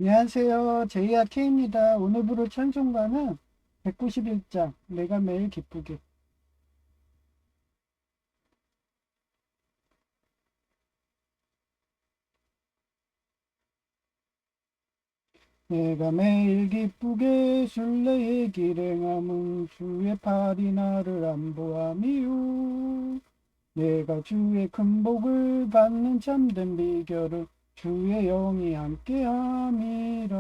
안녕하세요. JRK입니다. 오늘 부를 찬송가는 191장, 내가 매일 기쁘게. 내가 매일 기쁘게 순례의 길에 남은 주의 팔이 나를 안보함이요. 내가 주의 큰 복을 받는 참된 비결을 주의 영이 함께함이라.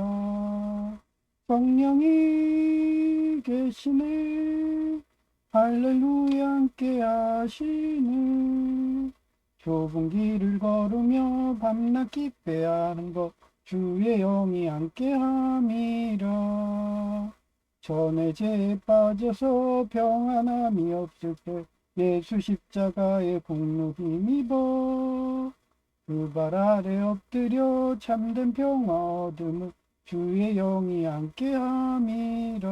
성령이 계시네. 할렐루야 함께 하시네. 좁은 길을 걸으며 밤낮 기뻐하는 것 주의 영이 함께 함이라. 전에 죄에 빠져서 평안함이 없을 때 예수 십자가의 공로 힘입어 그 발 아래 엎드려 참된 평화 얻음을 주의 영이 함께 함이라.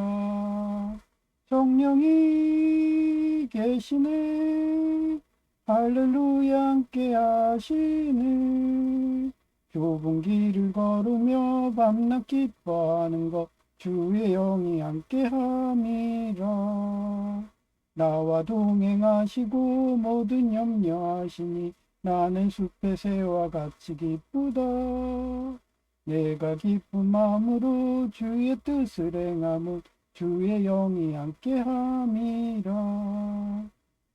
성령이 계시네. 할렐루야 함께 하시네. 좁은 길을 걸으며 밤낮 기뻐하는 것 주의 영이 함께 함이라. 나와 동행하시고 모든 염려하시니 나는 숲의 새와 같이 기쁘다. 내가 기쁜 마음으로 주의 뜻을 행함을 주의 영이 함께함이라.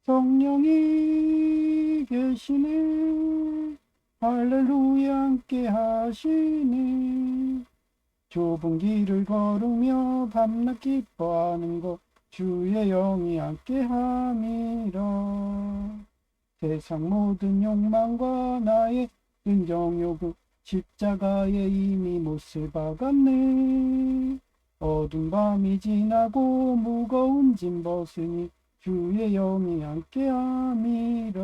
성령이 계시네. 할렐루야 함께 하시네. 좁은 길을 걸으며 밤낮 기뻐하는 것 주의 영이 함께함이라. 세상 모든 욕망과 나의 은정 요구 십자가에 이미 못을 박았네. 어두운 밤이 지나고 무거운 짐 벗으니 주의 영이 함께함이라.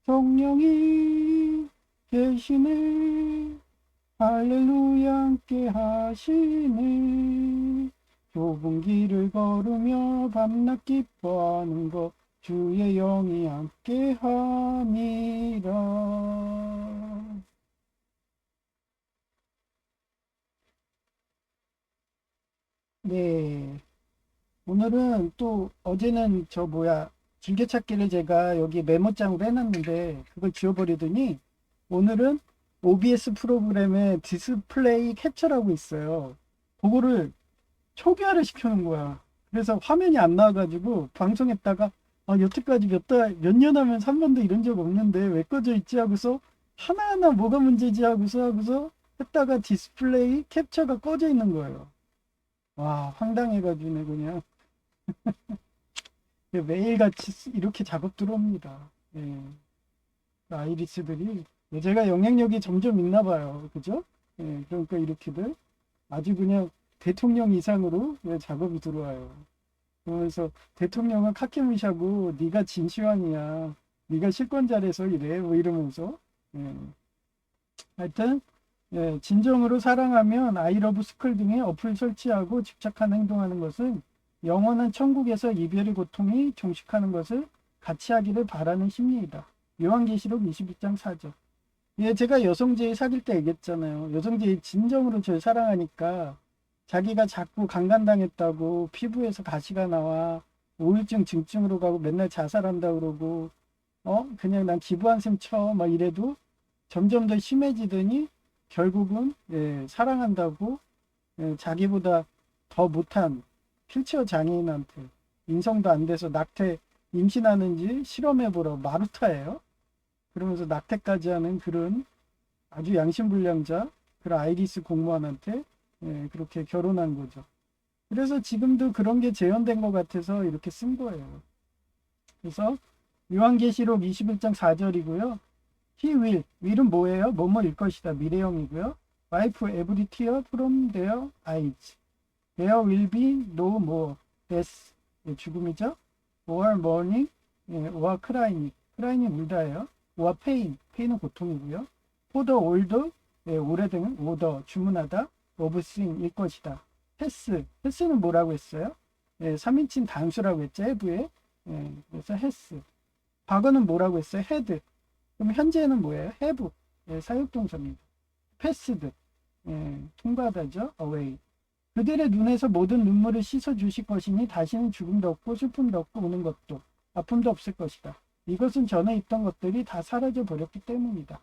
성령이 계시네. 할렐루야 함께 하시네. 좁은 길을 걸으며 밤낮 기뻐하는 것 주의 영이 함께 함이라. 네. 오늘은 또 어제는 즐겨찾기를 제가 여기 메모장으로 해놨는데 그걸 지워버리더니 오늘은 OBS 프로그램에 디스플레이 캡처라고 있어요. 그거를 초기화를 시켜놓은 거야. 그래서 화면이 안 나와가지고 방송했다가 여태까지 몇 년 하면 3번도 이런 적 없는데 왜 꺼져 있지 하고서 하나하나 뭐가 문제지 하고서 했다가 디스플레이 캡처가 꺼져 있는 거예요. 와, 황당해가지고 그냥 매일같이 이렇게 작업 들어옵니다. 예, 아이리스들이 제가 영향력이 점점 있나 봐요. 그죠? 예, 그러니까 이렇게들 아주 그냥 대통령 이상으로 작업이 들어와요. 그러면서 대통령은 카키무샤고 네가 진시황이야. 네가 실권자라서 이래. 뭐 이러면서 예. 하여튼 진정으로 사랑하면 아이러브 스쿨 등의 어플 설치하고 집착하는 행동하는 것은 영원한 천국에서 이별의 고통이 종식하는 것을 같이 하기를 바라는 심리이다. 요한계시록 22장 4절. 예, 제가 여성제이 사귈 때 얘기했잖아요. 여성제이 진정으로 저를 사랑하니까 자기가 자꾸 강간당했다고 피부에서 가시가 나와 우울증 증증으로 가고 맨날 자살한다 그러고 그냥 난 기부한 셈 쳐 막 이래도 점점 더 심해지더니 결국은 사랑한다고 자기보다 더 못한 휠체어 장애인한테 인성도 안 돼서 낙태 임신하는지 실험해보러 마루타예요. 그러면서 낙태까지 하는 그런 아주 양심불량자 그런 아이리스 공무원한테 그렇게 결혼한 거죠. 그래서 지금도 그런 게 재현된 것 같아서 이렇게 쓴 거예요. 그래서 요한계시록 21장 4절이고요. He will은 뭐예요? 뭐뭐일 것이다. 미래형이고요. Wipe every tear from their eyes. There will be no more death. 죽음이죠. Or mourning, or crying. crying이 울다예요. or pain은 고통이고요. For the old, 오래된 order, 주문하다. of thing일 것이다. 패스는 뭐라고 했어요? 3인칭 단수라고 했죠. have에. 그래서 has. 과거는 뭐라고 했어요? had. 그럼 현재는 뭐예요? have. 사역동사입니다. 패스드. 통과하다죠. away. 그들의 눈에서 모든 눈물을 씻어 주실 것이니 다시는 죽음도 없고 슬픔도 없고 우는 것도 아픔도 없을 것이다. 이것은 전에 있던 것들이 다 사라져 버렸기 때문이다.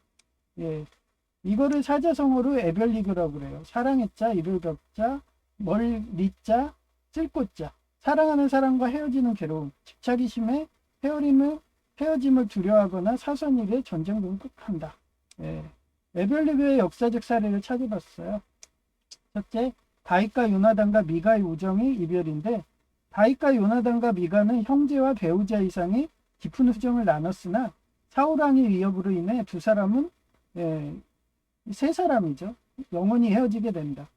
예, 이거를 사자성어로 에별리그라고 그래요. 사랑의 자, 이를 벽자, 멀리자, 쓸꽃자. 사랑하는 사람과 헤어지는 괴로움, 집착이 심해 헤어짐을 두려워하거나 사소한 일에 전쟁을 극한다. 예. 에별리그의 역사적 사례를 찾아봤어요. 첫째, 다윗과 요나단과 미가의 우정이 이별인데, 다윗과 요나단과 미가는 형제와 배우자 이상의 깊은 우정을 나눴으나 사울왕의 위협으로 인해 두 사람은 세 사람이죠. 영원히 헤어지게 된다.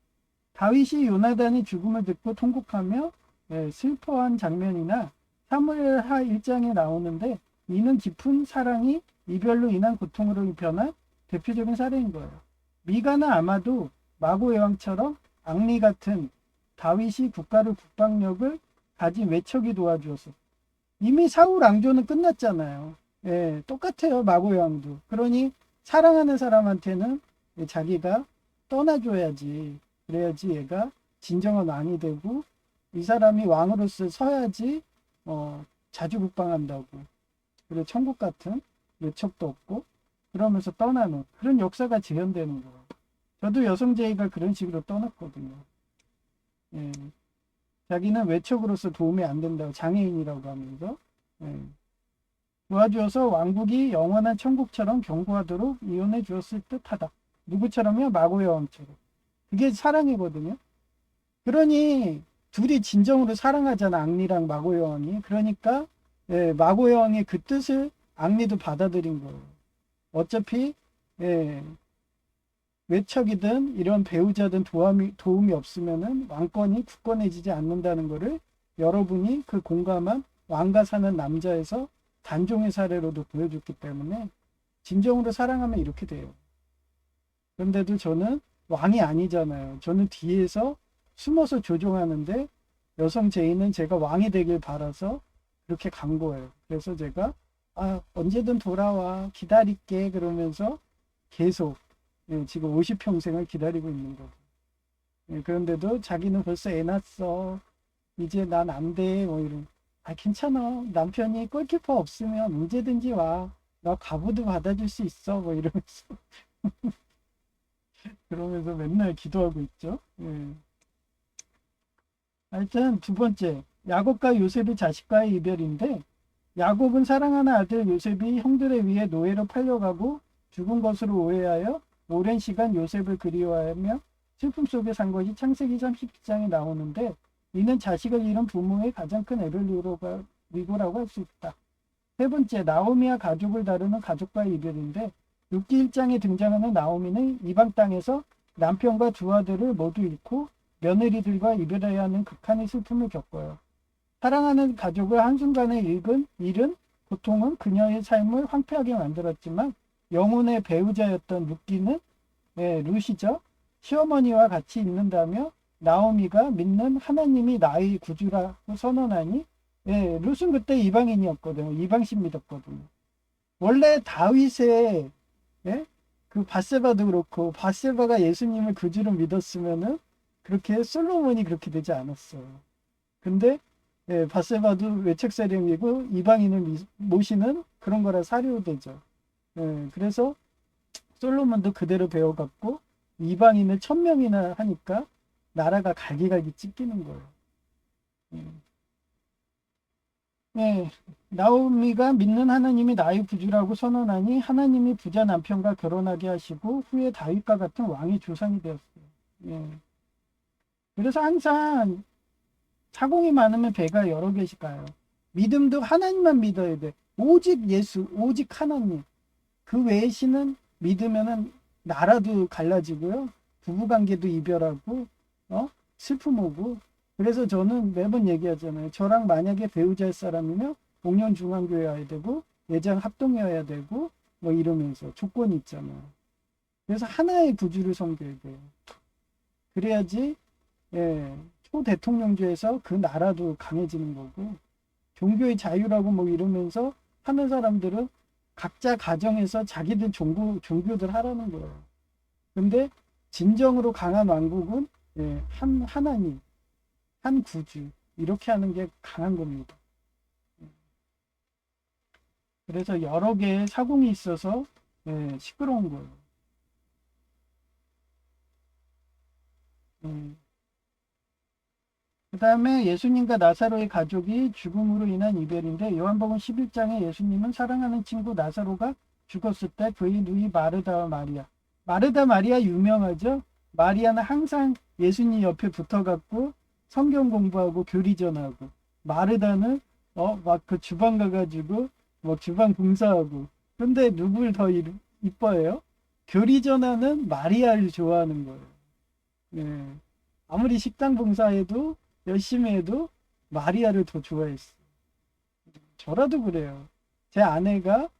다윗이 요나단의 죽음을 듣고 통곡하며 슬퍼한 장면이나 사무엘하 1장에 나오는데, 이는 깊은 사랑이 이별로 인한 고통으로 변한 대표적인 사례인 거예요. 미가는 아마도 마고 여왕처럼 앙리 같은 다윗이 국가를 국방력을 가진 외척이 도와주었어. 이미 사울 왕조는 끝났잖아요. 예, 똑같아요. 마고 여왕도. 그러니 사랑하는 사람한테는 자기가 떠나줘야지. 그래야지 얘가 진정한 왕이 되고 이 사람이 왕으로서 서야지 자주 국방한다고. 그리고 천국 같은 외척도 없고 그러면서 떠나는 그런 역사가 재현되는 거예요. 저도 여성제의가 그런 식으로 떠났거든요. 예. 자기는 외척으로서 도움이 안 된다고 장애인이라고 하면서 도와주어서 왕국이 영원한 천국처럼 경고하도록 이혼해 주었을 듯하다. 누구처럼요? 마고의 왕처럼. 그게 사랑이거든요. 그러니 둘이 진정으로 사랑하잖아. 앙리랑 마고의 왕이. 그러니까 마고의 왕의 그 뜻을 앙리도 받아들인 거예요. 어차피 외척이든 이런 배우자든 도움이 없으면은 왕권이 굳건해지지 않는다는 것을 여러분이 그 공감한 왕가 사는 남자에서 단종의 사례로도 보여줬기 때문에 진정으로 사랑하면 이렇게 돼요. 그런데도 저는 왕이 아니잖아요. 저는 뒤에서 숨어서 조종하는데 여성 제의는 제가 왕이 되길 바라서 그렇게 간 거예요. 그래서 제가 언제든 돌아와 기다릴게 그러면서 계속 지금 50평생을 기다리고 있는 거고. 그런데도 자기는 벌써 애 낳았어. 이제 난 안 돼. 뭐 이런. 괜찮아. 남편이 골키퍼 없으면 언제든지 와. 나 가부도 받아줄 수 있어. 뭐 이러면서. 그러면서 맨날 기도하고 있죠. 하여튼 두 번째. 야곱과 요셉의 자식과의 이별인데 야곱은 사랑하는 아들 요셉이 형들에 의해 노예로 팔려가고 죽은 것으로 오해하여 오랜 시간 요셉을 그리워하며 슬픔 속에 산 것이 창세기 37장에 나오는데 이는 자식을 잃은 부모의 가장 큰 에별리고라고 할 수 있다. 세 번째, 나오미와 가족을 다루는 가족과의 이별인데 룻기 1장에 등장하는 나오미는 이방 땅에서 남편과 두 아들을 모두 잃고 며느리들과 이별해야 하는 극한의 슬픔을 겪어요. 사랑하는 가족을 한순간에 잃은 고통은 그녀의 삶을 황폐하게 만들었지만 영혼의 배우자였던 룻기는 룻이죠. 시어머니와 같이 있는다며 나오미가 믿는 하나님이 나의 구주라고 선언하니 룻은 그때 이방인이었거든요. 이방신 믿었거든요. 원래 다윗의 그 밧세바도 그렇고 밧세바가 예수님을 구주로 믿었으면은 그렇게 솔로몬이 그렇게 되지 않았어요. 근데 밧세바도 외척세력이고 이방인을 모시는 그런 거라 사료되죠. 그래서 솔로몬도 그대로 배워갖고 이방인을 1000명이나 하니까 나라가 갈기갈기 찢기는 거예요. 나오미가 믿는 하나님이 나의 구주라고 선언하니 하나님이 부자 남편과 결혼하게 하시고 후에 다윗과 같은 왕의 조상이 되었어요. 그래서 항상 사공이 많으면 배가 여러 개씩 가요. 믿음도 하나님만 믿어야 돼. 오직 예수, 오직 하나님. 그 외의 신은 믿으면은 나라도 갈라지고요. 부부관계도 이별하고 슬픔 오고. 그래서 저는 매번 얘기하잖아요. 저랑 만약에 배우자일 사람이면 복년중앙교회 와야 되고 예장 합동해야 되고 뭐 이러면서 조건이 있잖아요. 그래서 하나의 구주를 섬겨야 돼요. 그래야지 초대통령제에서 그 나라도 강해지는 거고 종교의 자유라고 뭐 이러면서 하는 사람들은 각자 가정에서 자기들 종교들 하라는 거예요. 근데 진정으로 강한 왕국은 하나님, 한 구주 이렇게 하는 게 강한 겁니다. 그래서 여러 개의 사공이 있어서 시끄러운 거예요. 그 다음에 예수님과 나사로의 가족이 죽음으로 인한 이별인데 요한복음 11장에 예수님은 사랑하는 친구 나사로가 죽었을 때 그의 누이 마르다와 마리아. 마르다 마리아 유명하죠? 마리아는 항상 예수님 옆에 붙어갖고 성경 공부하고 교리 전하고 마르다는 막 그 주방 가가지고 뭐 주방 봉사하고 근데 누굴 더 이뻐해요? 교리 전하는 마리아를 좋아하는 거예요. 예. 아무리 식당 봉사해도 열심히 해도 마리아를 더 좋아했어. 저라도 그래요. 제 아내가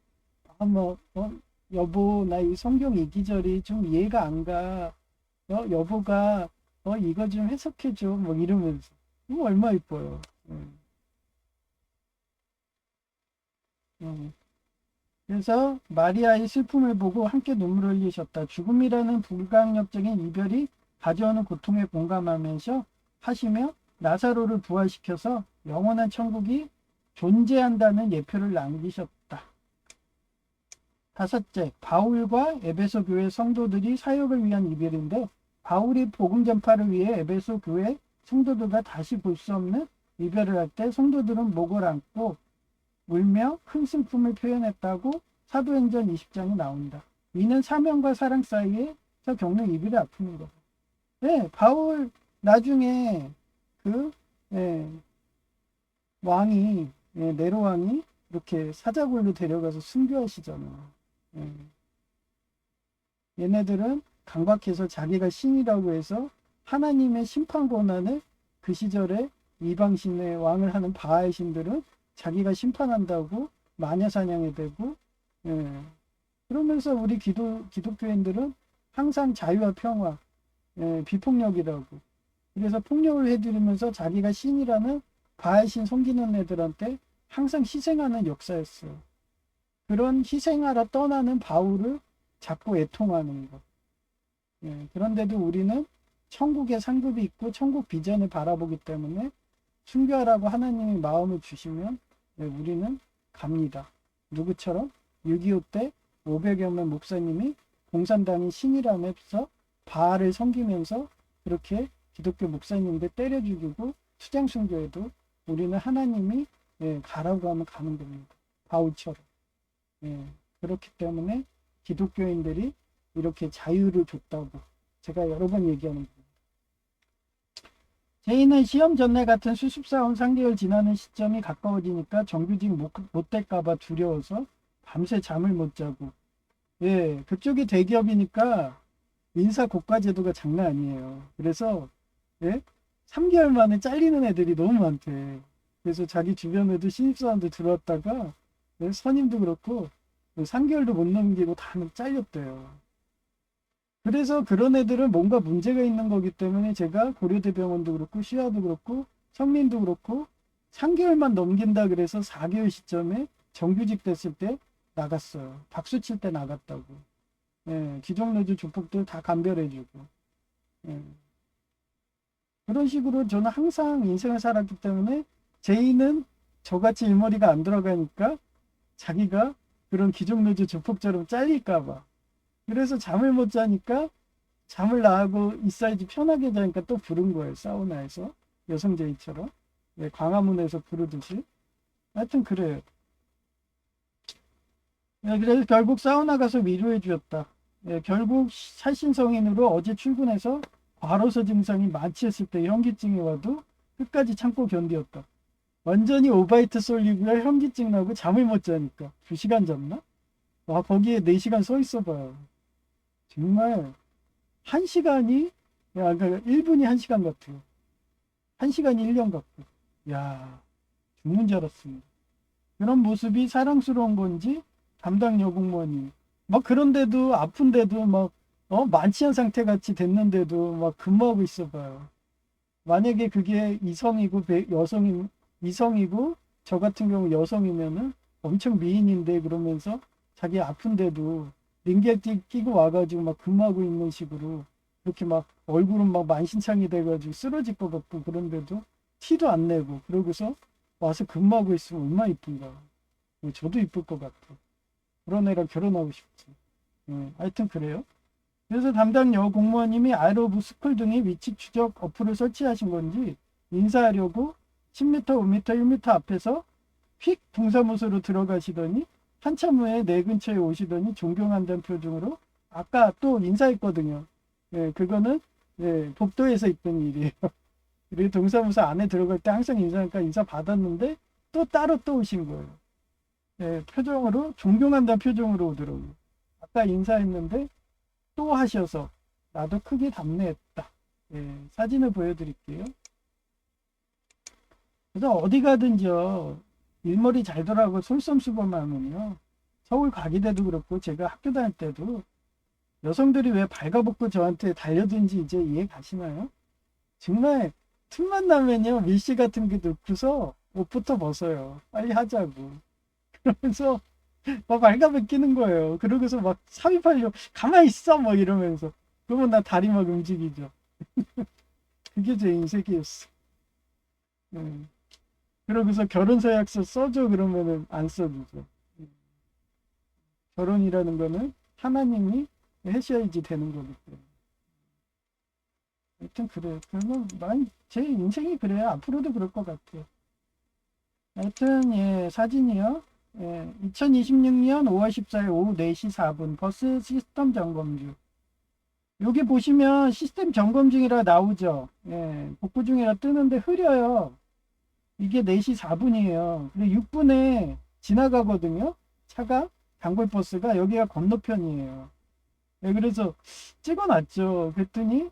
여보 나 이 성경 이 기절이 좀 이해가 안 가. 여보가 이거 좀 해석해줘. 뭐 이러면서 얼마 이뻐요. 그래서 마리아의 슬픔을 보고 함께 눈물을 흘리셨다. 죽음이라는 불가항력적인 이별이 가져오는 고통에 공감하면서 하시며 나사로를 부활시켜서 영원한 천국이 존재한다는 예표를 남기셨다. 다섯째, 바울과 에베소 교회 성도들이 사역을 위한 이별인데 바울이 복음 전파를 위해 에베소 교회 성도들과 다시 볼 수 없는 이별을 할 때 성도들은 목을 안고 울며 큰 슬픔을 표현했다고 사도행전 20장이 나온다. 이는 사명과 사랑 사이에서 겪는 이별의 아픔인 거다. 네, 바울 나중에 왕이 네로 왕이 이렇게 사자굴로 데려가서 순교하시잖아. 얘네들은 강박해서 자기가 신이라고 해서 하나님의 심판 권한을 그 시절에 이방신의 왕을 하는 바알 신들은 자기가 심판한다고 마녀 사냥이 되고 그러면서 우리 기독교인들은 항상 자유와 평화 비폭력이라고 그래서 폭력을 해드리면서 자기가 신이라는 바알신 섬기는 애들한테 항상 희생하는 역사였어요. 그런 희생하러 떠나는 바울을 자꾸 애통하는 것. 그런데도 우리는 천국의 상급이 있고 천국 비전을 바라보기 때문에 순교하라고 하나님이 마음을 주시면 우리는 갑니다. 누구처럼 6.25 때 500여 명 목사님이 공산당이 신이라면서 바알을 섬기면서 그렇게 기독교 목사님들 때려 죽이고 수장 순교해도 우리는 하나님이 가라고 하면 가는 겁니다. 바울처럼. 그렇기 때문에 기독교인들이 이렇게 자유를 줬다고 제가 여러 번 얘기하는 겁니다. 제2는 시험 전날 같은 수습사원 3개월 지나는 시점이 가까워지니까 정규직 못 될까봐 두려워서 밤새 잠을 못 자고 그쪽이 대기업이니까 인사 고과제도가 장난 아니에요. 그래서 3개월 만에 잘리는 애들이 너무 많대. 그래서 자기 주변에도 신입사원들 들어왔다가 선임도 그렇고 3개월도 못 넘기고 다 잘렸대요. 그래서 그런 애들은 뭔가 문제가 있는 거기 때문에 제가 고려대병원도 그렇고 시아도 그렇고 성민도 그렇고 3개월만 넘긴다 그래서 4개월 시점에 정규직 됐을 때 나갔어요. 박수 칠 때 나갔다고. 기존노조 조폭들 다 감별해주고. 그런 식으로 저는 항상 인생을 살았기 때문에 제이는 저같이 일머리가 안 들어가니까 자기가 그런 기존노조 조폭처럼 잘릴까봐. 그래서 잠을 못 자니까 잠을 나하고 있어야지 편하게 자니까 또 부른 거예요. 사우나에서. 여성 제이처럼. 광화문에서 부르듯이. 하여튼 그래요. 그래서 결국 사우나 가서 위로해 주었다. 결국 살신성인으로 어제 출근해서 과로사 증상이 마취했을 때 현기증이 와도 끝까지 참고 견디었다. 완전히 오바이트 쏠리고요. 현기증 나고 잠을 못 자니까. 2시간 잤나? 와, 거기에 4시간 서 있어 봐요. 정말 1시간이 그러니까 1분이 1시간 같아요. 1시간이 1년 같고. 야, 죽는 줄 알았습니다. 그런 모습이 사랑스러운 건지 담당 여공무원이 막 그런데도 아픈데도 막 만취한 상태 같이 됐는데도 막 근무하고 있어 봐요. 만약에 그게 이성이고 이성이고 저 같은 경우 여성이면은 엄청 미인인데 그러면서 자기 아픈데도 링겔 끼고 와가지고 막 근무하고 있는 식으로 그렇게 막 얼굴은 막 만신창이 돼가지고 쓰러질 것 같고 그런데도 티도 안 내고 그러고서 와서 근무하고 있으면 얼마나 이쁜가. 저도 이쁠 것 같고 그런 애랑 결혼하고 싶지. 하여튼 그래요. 그래서 담당 여공무원님이 아이로브 스쿨 등의 위치 추적 어플을 설치하신 건지 인사하려고 10m, 5m, 1m 앞에서 휙 동사무소로 들어가시더니 한참 후에 내 근처에 오시더니 존경한다는 표정으로 아까 또 인사했거든요. 그거는 복도에서 있던 일이에요. 그리고 동사무소 안에 들어갈 때 항상 인사하니까 인사 받았는데 또 따로 또 오신 거예요. 표정으로 존경한다는 표정으로 오더라고요. 아까 인사했는데 또 하셔서 나도 크게 답례했다. 사진을 보여드릴게요. 그래서 어디 가든지요. 일머리 잘 돌아가고 솔선수범만 하면요. 서울 가기대도 그렇고 제가 학교 다닐 때도 여성들이 왜 발가벗고 저한테 달려든지 이제 이해 가시나요? 정말 틈만 나면요. 밀씨 같은 게 넣고서 옷부터 벗어요. 빨리 하자고. 그러면서 막 발가벗기는 거예요. 그러고서 막 삽입하려고 가만히 있어 뭐 이러면서 그러면 나 다리 막 움직이죠. 그게 제 인생이었어. 그러고서 결혼서약서 써줘 그러면은 안 써주죠. 결혼이라는 거는 하나님이 하셔야지 되는 거기 때문에. 하여튼 그래요. 그러면 제 인생이 그래요. 앞으로도 그럴 것 같아요. 하여튼 사진이요. 2026년 5월 14일 오후 4시 4분 버스 시스템 점검 중. 여기 보시면 시스템 점검 중이라 나오죠. 복구 중이라 뜨는데 흐려요. 이게 4시 4분이에요. 그리고 6분에 지나가거든요. 차가 단골버스가 여기가 건너편이에요. 그래서 찍어놨죠. 그랬더니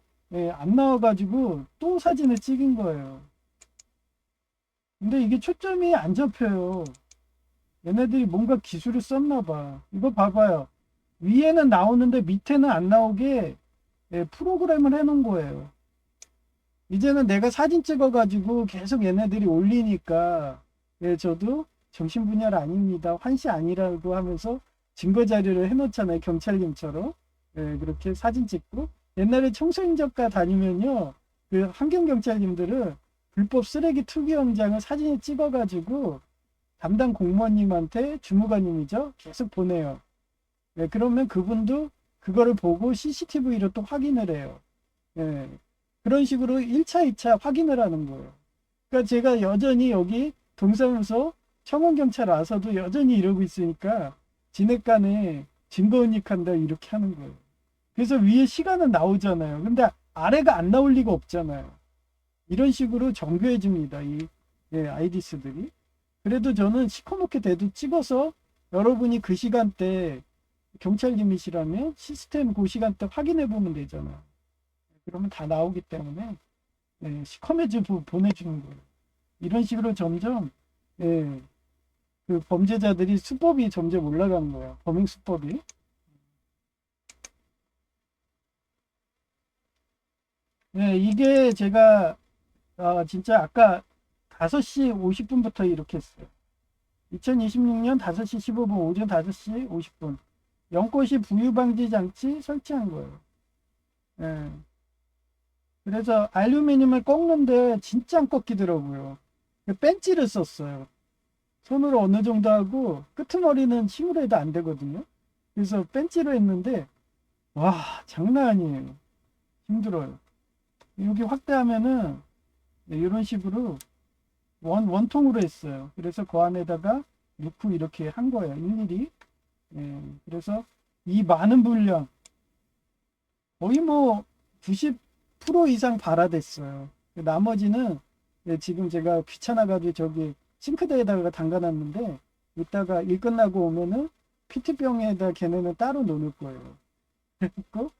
안 나와가지고 또 사진을 찍은 거예요. 근데 이게 초점이 안 잡혀요. 얘네들이 뭔가 기술을 썼나봐. 이거 봐봐요. 위에는 나오는데 밑에는 안 나오게 프로그램을 해놓은 거예요. 이제는 내가 사진 찍어가지고 계속 얘네들이 올리니까 저도 정신분열 아닙니다. 환시 아니라고 하면서 증거자료를 해놓잖아요. 경찰님처럼. 그렇게 사진 찍고 옛날에 청소인적과 다니면요. 그 환경경찰님들은 불법 쓰레기 투기 영장을 사진에 찍어가지고 담당 공무원님한테 주무관님이죠. 계속 보내요. 그러면 그분도 그거를 보고 CCTV로 또 확인을 해요. 그런 식으로 1차, 2차 확인을 하는 거예요. 그러니까 제가 여전히 여기 동사무소 청원경찰 와서도 여전히 이러고 있으니까 진액간에 증거은닉한다 이렇게 하는 거예요. 그래서 위에 시간은 나오잖아요. 근데 아래가 안 나올 리가 없잖아요. 이런 식으로 정교해 줍니다. 이 아이디스들이. 그래도 저는 시커멓게 돼도 찍어서 여러분이 그 시간대 경찰님이시라면 시스템 그 시간대 확인해 보면 되잖아요. 그러면 다 나오기 때문에 시커매져 보내주는 거예요. 이런 식으로 점점 그 범죄자들이 수법이 점점 올라가는 거예요. 범행 수법이. 이게 제가 진짜 아까 5시 50분부터 이렇게 했어요. 2026년 5시 15분 오전 5시 50분 연꽃이 부유방지 장치 설치한 거예요. 그래서 알루미늄을 꺾는데 진짜 안 꺾이더라고요. 벤치를 썼어요. 손으로 어느 정도 하고 끄트머리는 힘으로 해도 안 되거든요. 그래서 벤치로 했는데 와 장난 아니에요. 힘들어요. 여기 확대하면은 이런 식으로 원통으로 했어요. 그래서 그 안에다가 넣고 이렇게 한 거예요. 일일이. 그래서 이 많은 분량 거의 뭐 90% 이상 발화됐어요. 나머지는 지금 제가 귀찮아가지고 저기 싱크대에다가 담가놨는데 이따가 일 끝나고 오면은 피트병에다 걔네는 따로 놓을 거예요. 그리고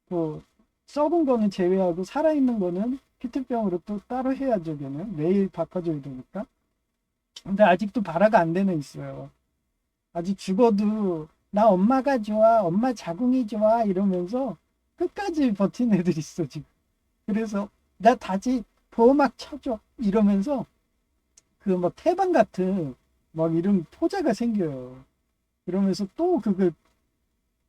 그 썩은 거는 제외하고 살아있는 거는 피트병으로 또 따로 해야죠. 걔는 매일 바꿔줘야 되니까. 근데 아직도 발화가 안 되는 있어요. 아직 죽어도 나 엄마가 좋아, 엄마 자궁이 좋아 이러면서 끝까지 버틴 애들 있어 지금. 그래서 나 다시 보호막 쳐줘 이러면서 그 뭐 태반 같은 막 이런 포자가 생겨요. 그러면서 또 그거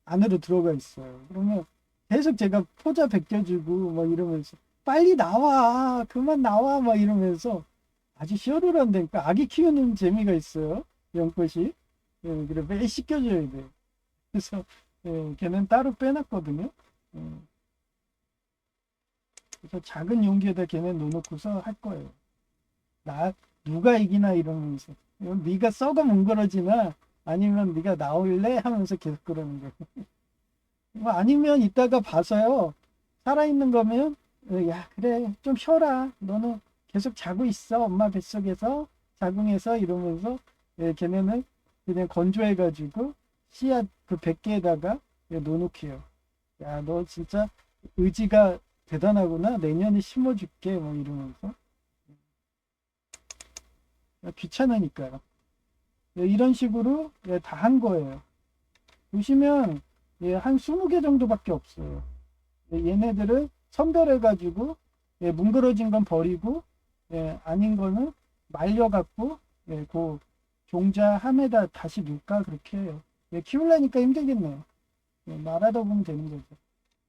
안으로 들어가 있어요. 그러면 계속 제가 포자 벗겨주고 막 이러면서 빨리 나와 그만 나와 막 이러면서 아주 희열을 한다니까. 아기 키우는 재미가 있어요, 연꽃이. 예, 그래 매일 씻겨줘야 돼. 그래서 걔는 따로 빼놨거든요. 예, 그래서 작은 용기에다 걔네 넣어놓고서 할 거예요. 나 누가 이기나 이러면서. 네가 썩어 뭉그러지나 아니면 네가 나올래 하면서 계속 그러는 거예요. 뭐 아니면 이따가 봐서요. 살아있는 거면 야 그래 좀 쉬어라. 너는 계속 자고 있어. 엄마 뱃속에서 자궁에서 이러면서 걔네는 그냥 건조해가지고 씨앗 그 100개에다가 넣어놓게요. 야 너 진짜 의지가 대단하구나. 내년에 심어줄게. 뭐 이러면서 귀찮으니까요. 이런 식으로 다 한 거예요. 보시면 한 20개 정도밖에 없어요. 얘네들을 선별해가지고 뭉그러진 건 버리고 아닌 거는 말려갖고 그 종자 함에다 다시 넣을까 그렇게 해요. 키우려니까 힘들겠네요. 말하다 보면 되는 거죠.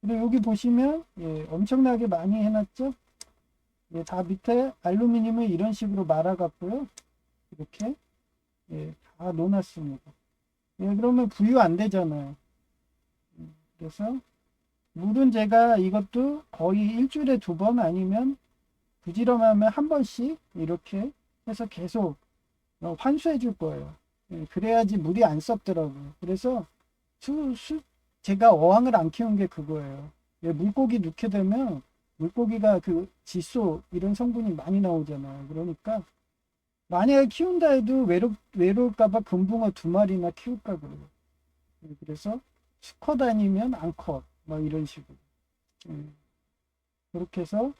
그리고 여기 보시면 엄청나게 많이 해놨죠. 다 밑에 알루미늄을 이런 식으로 말아갖고요. 이렇게 다 놓아놨습니다. 그러면 부유 안 되잖아요. 그래서 물은 제가 이것도 거의 일주일에 2번 아니면 부지런하면 한 번씩 이렇게 해서 계속 환수해 줄 거예요. 그래야지 물이 안 썩더라고요. 그래서 제가 어항을 안 키운 게 그거예요. 물고기 넣게 되면 물고기가 그 질소 이런 성분이 많이 나오잖아요. 그러니까 만약에 키운다 해도 외로울까봐 금붕어 2마리나 키울까 그래요. 그래서 수컷 아니면 암컷 뭐 이런 식으로 그렇게 해서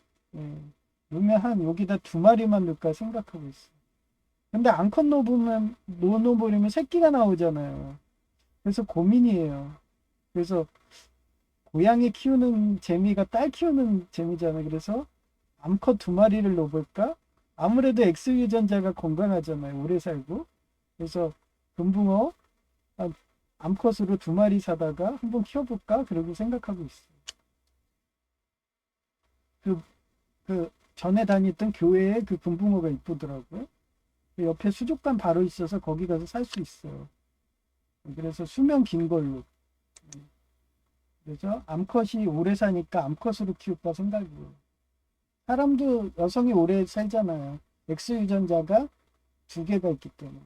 넣으면 한 여기다 2마리만 넣을까 생각하고 있어요. 근데 암컷 넣어버리면 새끼가 나오잖아요. 그래서 고민이에요. 그래서 고양이 키우는 재미가 딸 키우는 재미잖아요. 그래서 암컷 2마리를 넣어볼까? 아무래도 X 유전자가 건강하잖아요. 오래 살고. 그래서 금붕어 암컷으로 2마리 사다가 한번 키워볼까? 그러고 생각하고 있어요. 그, 그 전에 다녔던 교회에 그 금붕어가 이쁘더라고요. 그 옆에 수족관 바로 있어서 거기 가서 살 수 있어요. 그래서 수명 긴 걸로. 그래서 암컷이 오래 사니까 암컷으로 키울까 생각이에요. 사람도 여성이 오래 살잖아요. X 유전자가 2개가 있기 때문에.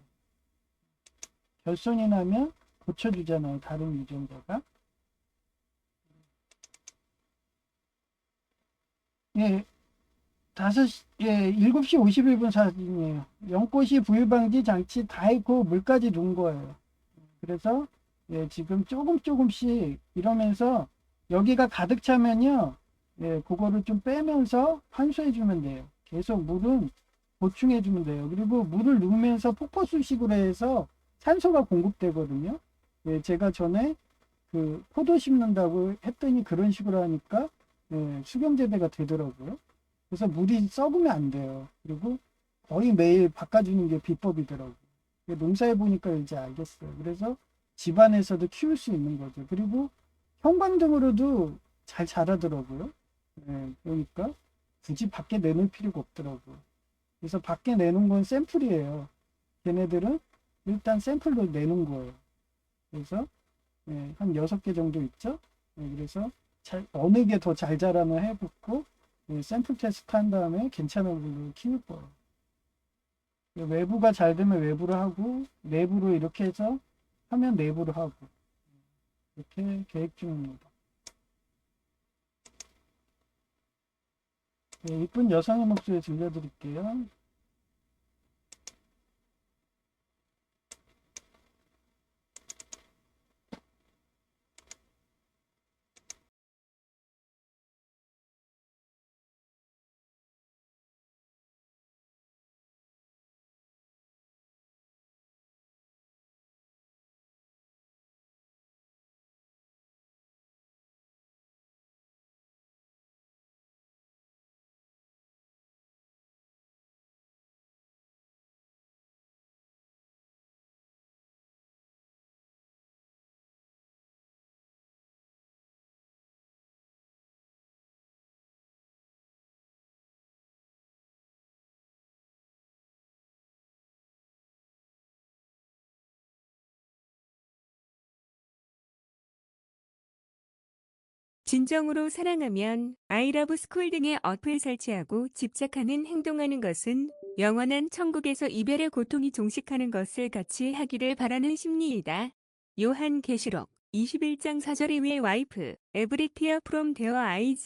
결손이 나면 고쳐주잖아요. 다른 유전자가. 예, 7시 51분 사진이에요. 연꽃이 부유방지 장치 다 했고 물까지 놓은 거예요. 그래서 지금 조금씩 이러면서 여기가 가득 차면요. 그거를 좀 빼면서 환수해 주면 돼요. 계속 물은 보충해 주면 돼요. 그리고 물을 넣으면서 폭포수식으로 해서 산소가 공급되거든요. 제가 전에 그 포도 심는다고 했더니 그런 식으로 하니까 수경재배가 되더라고요. 그래서 물이 썩으면 안 돼요. 그리고 거의 매일 바꿔주는 게 비법이더라고요. 농사해 보니까 이제 알겠어요. 그래서 집안에서도 키울 수 있는 거죠. 그리고 형광등으로도 잘 자라더라고요. 그러니까 굳이 밖에 내놓을 필요가 없더라고요. 그래서 밖에 내놓은 건 샘플이에요. 걔네들은 일단 샘플로 내놓은 거예요. 그래서 한 6개 정도 있죠. 그래서 어느 게 더 잘 자라나 해보고 샘플 테스트 한 다음에 괜찮은 걸로 키울 거예요. 외부가 잘 되면 외부로 하고 내부로 이렇게 해서 하면 내부로 하고 이렇게 계획 중입니다. 이쁜 여성의 목소리 들려드릴게요. 진정으로 사랑하면 아이러브 스쿨 등의 어플 설치하고 집착하는 행동하는 것은 영원한 천국에서 이별의 고통이 종식하는 것을 같이 하기를 바라는 심리이다. 요한계시록 21장 4절에 위의 와이프, every tear from their eyes.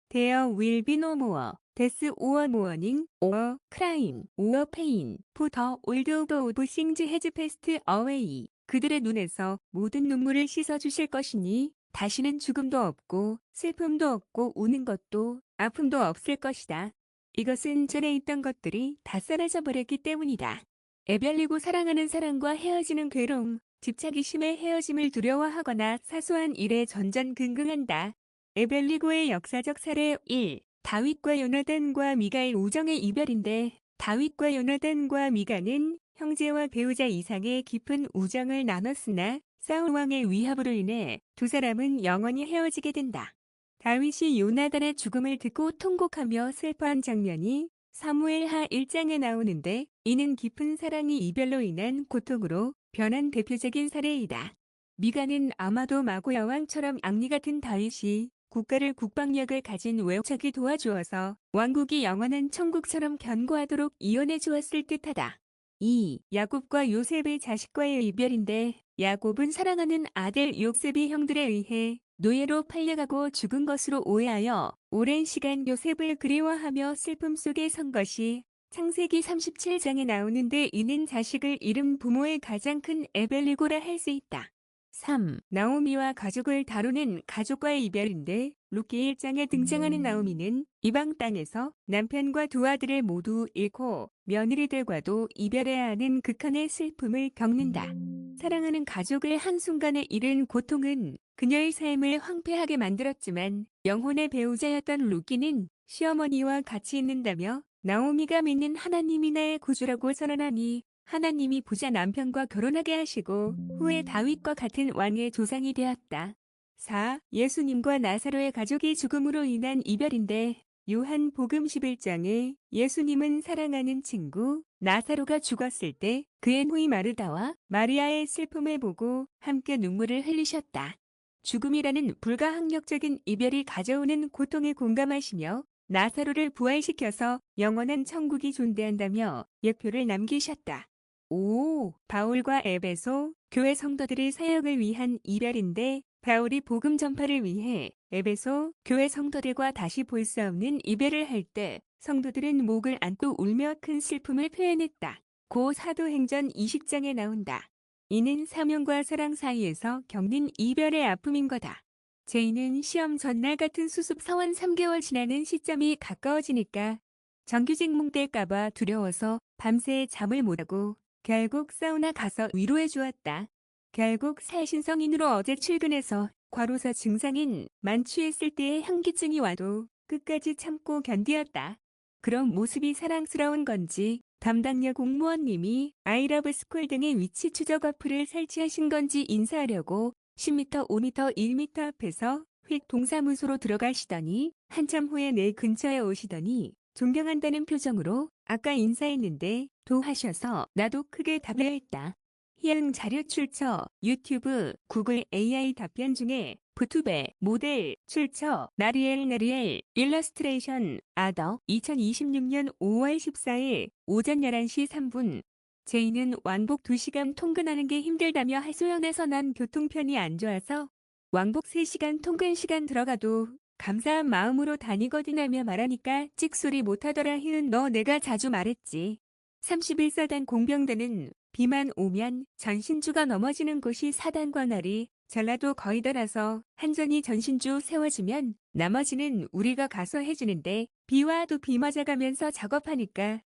There will be no more death or mourning or crying or pain, for the old of things has passed away. 그들의 눈에서 모든 눈물을 씻어주실 것이니 다시는 죽음도 없고 슬픔도 없고 우는 것도 아픔도 없을 것이다. 이것은 전에 있던 것들이 다 사라져 버렸기 때문이다. 애별리고 사랑하는 사람과 헤어지는 괴로움, 집착이 심해 헤어짐을 두려워하거나 사소한 일에 전전긍긍한다. 애별리고의 역사적 사례 1. 다윗과 요나단과 미가의 우정의 이별인데 다윗과 요나단과 미가는 형제와 배우자 이상의 깊은 우정을 나눴으나 사울 왕의 위협으로 인해 두 사람은 영원히 헤어지게 된다. 다윗이 요나단의 죽음을 듣고 통곡하며 슬퍼한 장면이 사무엘하 1장에 나오는데 이는 깊은 사랑이 이별로 인한 고통으로 변한 대표적인 사례이다. 미가는 아마도 마고 여왕처럼 악리 같은 다윗이 국가를 국방력을 가진 외척이 도와주어서 왕국이 영원한 천국처럼 견고하도록 이혼해 주었을 듯하다. 2. 야곱과 요셉의 자식과의 이별인데 야곱은 사랑하는 아들 요셉이 형들에 의해 노예로 팔려가고 죽은 것으로 오해하여 오랜 시간 요셉을 그리워하며 슬픔 속에 선 것이 창세기 37장에 나오는데 이는 자식을 잃은 부모의 가장 큰 애별리고라 할 수 있다. 3. 나오미와 가족을 다루는 가족과의 이별인데 룻기 1장에 등장하는 나오미는 이방 땅에서 남편과 두 아들을 모두 잃고 며느리들과도 이별해야 하는 극한의 슬픔을 겪는다. 사랑하는 가족을 한순간에 잃은 고통은 그녀의 삶을 황폐하게 만들었지만 영혼의 배우자였던 룻기는 시어머니와 같이 있는다며 나오미가 믿는 하나님이 나의 구주라고 선언하니 하나님이 부자 남편과 결혼하게 하시고 후에 다윗과 같은 왕의 조상이 되었다. 4. 예수님과 나사로의 가족이 죽음으로 인한 이별인데 요한복음 11장에 예수님은 사랑하는 친구 나사로가 죽었을 때 그의 누이 마르다와 마리아의 슬픔을 보고 함께 눈물을 흘리셨다. 죽음이라는 불가항력적인 이별이 가져오는 고통에 공감하시며 나사로를 부활시켜서 영원한 천국이 존재한다며 예표를 남기셨다. 5. 바울과 에베소 교회 성도들의 사역을 위한 이별인데 바울이 복음 전파를 위해 에베소 교회 성도들과 다시 볼 수 없는 이별을 할 때 성도들은 목을 안고 울며 큰 슬픔을 표현했다. 고 사도행전 20장에 나온다. 이는 사명과 사랑 사이에서 겪는 이별의 아픔인 거다. 제이는 시험 전날 같은 수습 서원 3개월 지나는 시점이 가까워지니까 정규직 뭉뗄까봐 두려워서 밤새 잠을 못하고 결국 사우나 가서 위로해 주었다. 결국 살신성인으로 어제 출근해서 과로사 증상인 만취했을 때의 현기증이 와도 끝까지 참고 견디었다. 그런 모습이 사랑스러운 건지 담당여 공무원님이 아이러브 스쿨 등의 위치 추적 어플을 설치하신 건지 인사하려고 10m, 5m, 1m 앞에서 휙 동사무소로 들어가시더니 한참 후에 내 근처에 오시더니 존경한다는 표정으로 아까 인사했는데 도 하셔서 나도 크게 답을 했다. 희응 자료 출처 유튜브 구글 AI 답변 중에 부투베 모델 출처 나리엘 일러스트레이션 아더 2026년 5월 14일 오전 11시 3분 제이는 왕복 2시간 통근하는 게 힘들다며 하소연해서 난 교통편이 안 좋아서 왕복 3시간 통근 시간 들어가도 감사한 마음으로 다니거든 하며 말하니까 찍소리 못하더라. 희은 너 내가 자주 말했지. 31사단 공병대는 비만 오면 전신주가 넘어지는 곳이 사단과 나리 전라도 거의더라서 한전이 전신주 세워주면 나머지는 우리가 가서 해주는데 비 와도 비 맞아가면서 작업하니까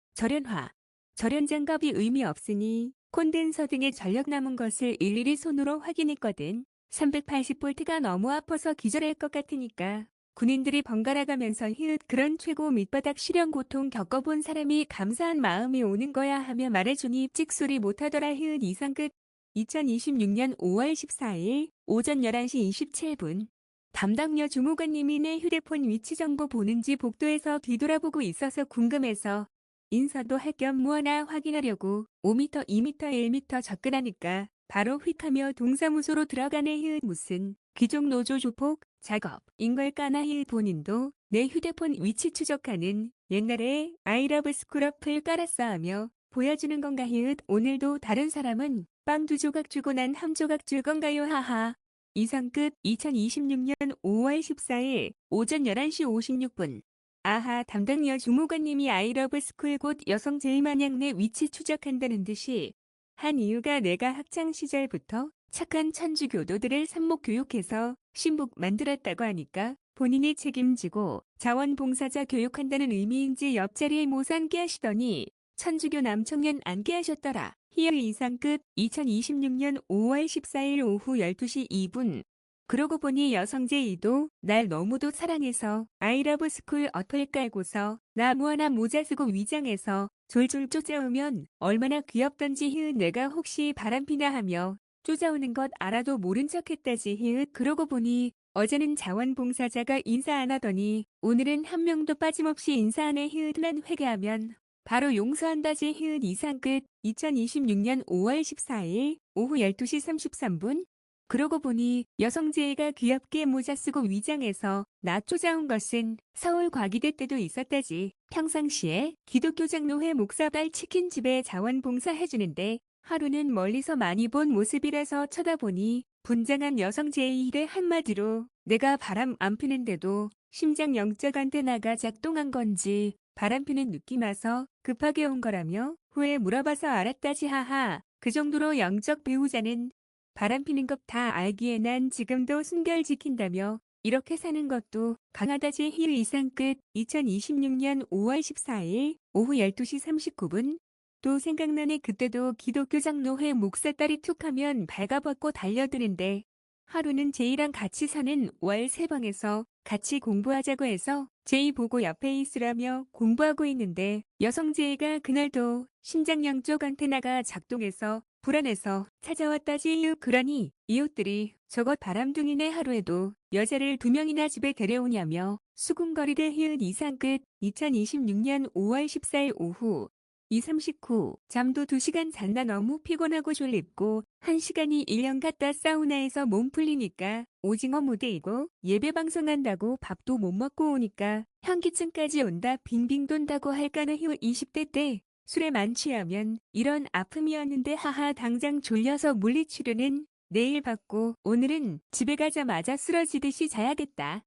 절연장갑이 의미 없으니 콘덴서 등의 전력 남은 것을 일일이 손으로 확인했거든. 380볼트가 너무 아파서 기절할 것 같으니까 군인들이 번갈아 가면서 히읗 그런 최고 밑바닥 실현 고통 겪어본 사람이 감사한 마음이 오는 거야 하며 말해주니 찍소리 못하더라. 히읗 이상 끝. 2026년 5월 14일 오전 11시 27분 담당여 주무관님이 내 휴대폰 위치 정보 보는지 복도에서 뒤돌아보고 있어서 궁금해서 인사도 할 겸 무하나 확인하려고 5m, 2m, 1m 접근하니까 바로 휙하며 동사무소로 들어가네. 히읗 무슨 귀족 노조 조폭 작업인 걸까나 본인도 내 휴대폰 위치 추적하는 옛날에 아이러브 스크럽을 깔았어 하며 보여주는 건가 오늘도 다른 사람은 빵 2조각 주고 난 1조각 줄 건가요 하하. 이상 끝. 2026년 5월 14일 오전 11시 56분. 아하 담당 주무관님이 아이러브 스쿨 곧 여성 제일마냥 내 위치 추적한다는 듯이 한 이유가 내가 학창 시절부터 착한 천주교도들을 삽목 교육해서 신복 만들었다고 하니까 본인이 책임지고 자원봉사자 교육한다는 의미인지 옆자리에 모사 앉게 하시더니 천주교 남청년 앉게 하셨더라. 이상 끝. 2026년 5월 14일 오후 12시 2분. 그러고 보니 여성제이도 날 너무도 사랑해서 아이러브 스쿨 어플 깔고서 나 뭐하나 모자 쓰고 위장해서 졸졸 쫓아오면 얼마나 귀엽던지 내가 혹시 바람피나 하며 쫓아오는 것 알아도 모른 척했다지 그러고 보니 어제는 자원봉사자가 인사 안 하더니 오늘은 한 명도 빠짐없이 인사하네 난 회개하면 바로 용서한다지 이상 끝. 2026년 5월 14일 오후 12시 33분. 그러고 보니 여성제이가 귀엽게 모자 쓰고 위장해서 나 쫓아온 것은 서울 과기대 때도 있었다지. 평상시에 기독교장로회 목사발 치킨집에 자원봉사 해주는데 하루는 멀리서 많이 본 모습이라서 쳐다보니 분장한 여성제이를 한마디로 내가 바람 안 피는데도 심장 영적 안테나가 작동한 건지 바람피는 느낌 와서 급하게 온 거라며 후에 물어봐서 알았다지 하하. 그 정도로 영적 배우자는 바람피는 것 다 알기에 난 지금도 순결 지킨다며 이렇게 사는 것도 강하다지 이상 끝. 2026년 5월 14일 오후 12시 39분. 또 생각나네 그때도 기독교 장로회 목사 딸이 툭하면 발가벗고 달려드는데 하루는 제이랑 같이 사는 월 3방에서 같이 공부하자고 해서 제이 보고 옆에 있으라며 공부하고 있는데 여성 제이가 그날도 심장 양쪽 안테나가 작동해서 불안해서 찾아왔다지 그러니 이웃들이 저것 바람둥이네 하루에도 여자를 2명이나 집에 데려오냐며 수군거리를 이상 끝. 2026년 5월 14일 오후 2:39 잠도 2시간 잤나 너무 피곤하고 졸립고 1시간이 1년 갔다 사우나에서 몸 풀리니까 오징어 무대이고 예배 방송한다고 밥도 못 먹고 오니까 현기증까지 온다 빙빙 돈다고 할까는 20대 때 술에 만취하면 이런 아픔이었는데 하하 당장 졸려서 물리치료는 내일 받고 오늘은 집에 가자마자 쓰러지듯이 자야겠다.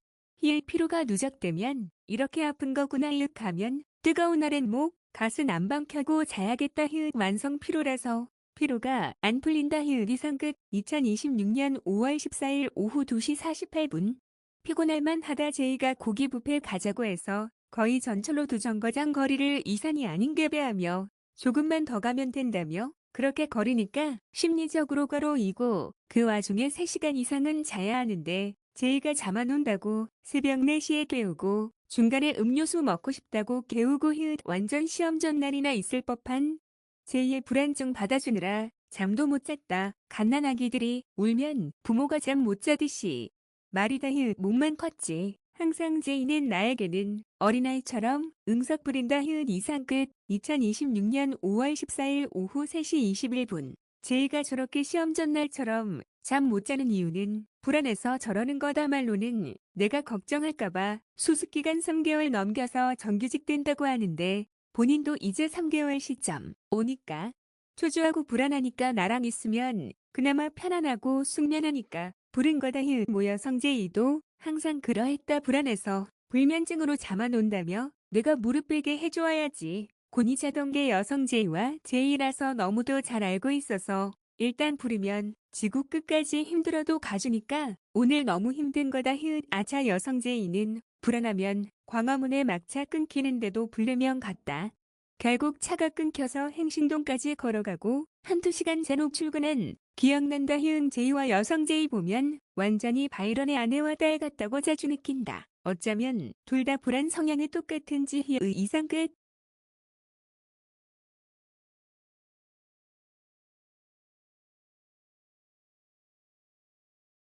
피로가 누적되면 이렇게 아픈 거구나 하면 뜨거운 날엔 목 가슴 안방 켜고 자야겠다 만성 피로라서 피로가 안 풀린다 이상 끝. 2026년 5월 14일 오후 2시 48분. 피곤할만 하다 제이가 고기 뷔페 가자고 해서 거의 전철로 2정거장 거리를 이산이 아닌 괴배하며 조금만 더 가면 된다며 그렇게 거리니까 심리적으로 거로이고 그 와중에 3시간 이상은 자야 하는데 제이가 잠 안 온다고 새벽 4시에 깨우고 중간에 음료수 먹고 싶다고 개우고 완전 시험 전날이나 있을 법한 제이의 불안증 받아주느라 잠도 못 잤다. 갓난아기들이 울면 부모가 잠 못 자듯이 말이다 몸만 컸지. 항상 제이는 나에게는 어린아이처럼 응석 부린다 이상 끝. 2026년 5월 14일 오후 3시 21분. 제이가 저렇게 시험 전날처럼 잠 못 자는 이유는 불안해서 저러는 거다말로는 내가 걱정할까봐 수습기간 3개월 넘겨서 정규직 된다고 하는데 본인도 이제 3개월 시점 오니까 초조하고 불안하니까 나랑 있으면 그나마 편안하고 숙면하니까 부른 거다 모여 성재이도 항상 그러했다 불안해서 불면증으로 잠 안 온다며 내가 무릎 베게 해줘야지. 곤이 자던 게 여성 제이와 제이라서 너무도 잘 알고 있어서 일단 부르면 지구 끝까지 힘들어도 가주니까 오늘 너무 힘든 거다 아차 여성 제이는 불안하면 광화문에 막차 끊기는데도 부르면 갔다. 결국 차가 끊겨서 행신동까지 걸어가고 1~2시간 잔후 출근한 기억난다 제이와 여성 제이 보면 완전히 바이런의 아내와 딸 같다고 자주 느낀다. 어쩌면 둘 다 불안 성향이 똑같은지 이상 끝.